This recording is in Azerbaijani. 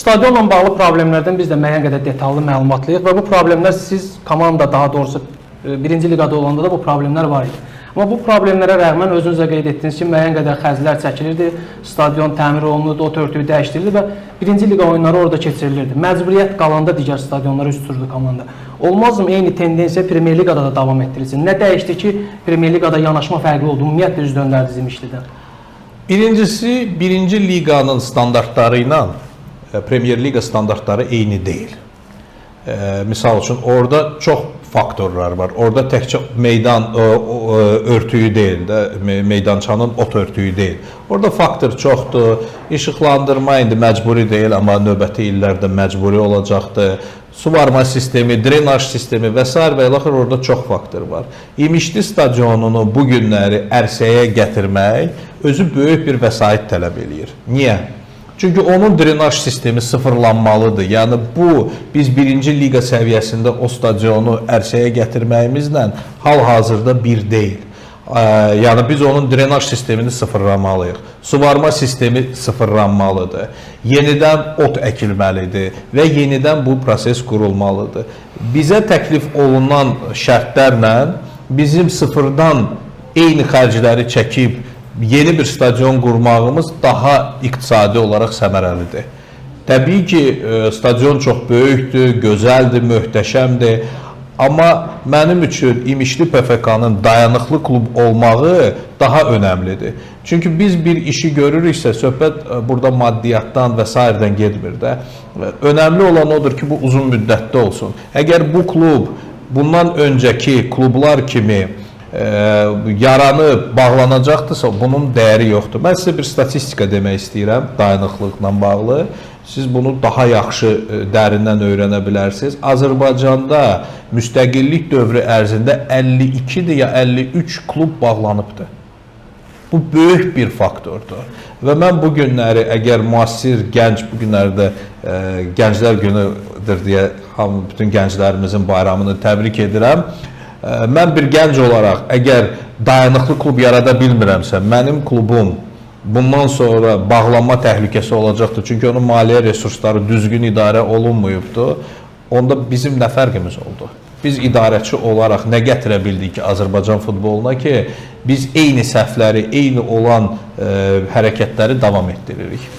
Stadionla bağlı problemlərdən biz də müəyyən qədər detallı məlumatlıyıq və bu problemlər siz komanda, daha doğrusu birinci liqada olanda da bu problemlər var idi. Amma bu problemlərə rəğmən özünüzə qeyd etdiniz ki, müəyyən qədər xərclər çəkilirdi, stadion təmir olunurdu, o örtüyü dəyişdirildi və birinci liqa oyunları orada keçirilirdi. Məcburiyyət qalanda digər stadionlara üst tuturdu komanda. Olmazmı eyni tendensiya Premyer Liqada da davam etdirilsin? Nə dəyişdi ki, Premyer Liqada yanaşma fərqli oldu? Ümumiyyətlə üz döndərdi Zimişlidən. Birincisi, birinci liqanın standartları ilə Premyer Liqa standartları eyni deyil. Misal üçün, orada çox faktorlar var. Orada təkcə meydan örtüyü deyil də, meydançanın ot örtüyü deyil. Orada faktor çoxdur. İşıqlandırma indi məcburi deyil, amma növbəti illərdə məcburi olacaqdır. Suvarma sistemi, drenaj sistemi və s. və ilaxır orada çox faktor var. İmişli stadionunu bu günləri ərsəyə gətirmək özü böyük bir vəsait tələb eləyir. Niyə? Çünki onun drenaj sistemi sıfırlanmalıdır. Yəni bu, biz birinci liqa səviyyəsində o stadionu ərsəyə gətirməyimizlə hal-hazırda bir deyil. Yəni biz onun drenaj sistemini sıfırlamalıyıq. Suvarma sistemi sıfırlanmalıdır. Yenidən ot əkilməlidir və yenidən bu proses qurulmalıdır. Bizə təklif olunan şərtlərlə bizim sıfırdan eyni xərcləri çəkib yeni bir stadion qurmağımız daha iqtisadi olaraq səmərəlidir. Təbii ki, stadion çox böyükdür, gözəldir, möhtəşəmdir. Amma mənim üçün İmişli PFK-nın dayanıqlı klub olmağı daha önəmlidir. Çünki biz bir işi görürüksə, söhbət burada maddiyyatdan və s. getmir də. Önəmli olan odur ki, bu uzun müddətli olsun. Əgər bu klub bundan öncəki klublar kimi yaranıb, bağlanacaqdırsa, bunun dəyəri yoxdur. Mən sizə bir statistika demək istəyirəm, dayanıqlıqla bağlı. Siz bunu daha yaxşı, dərindən öyrənə bilərsiniz. Azərbaycanda müstəqillik dövrü ərzində 52-dir ya 53 klub bağlanıbdır. Bu böyük bir faktordur. Və mən bu günləri, əgər müasir gənc, bu günlərdə gənclər günüdür deyə bütün gənclərimizin bayramını təbrik edirəm. Mən bir gənc olaraq, əgər dayanıqlı klub yarada bilmirəmsə, mənim klubum bundan sonra bağlanma təhlükəsi olacaqdır. Çünki onun maliyyə resursları düzgün idarə olunmayıbdır. Onda bizim nə fərqimiz oldu? Biz idarəçi olaraq nə gətirə bildik ki, Azərbaycan futboluna ki, biz eyni səhvləri, eyni olan hərəkətləri davam etdiririk.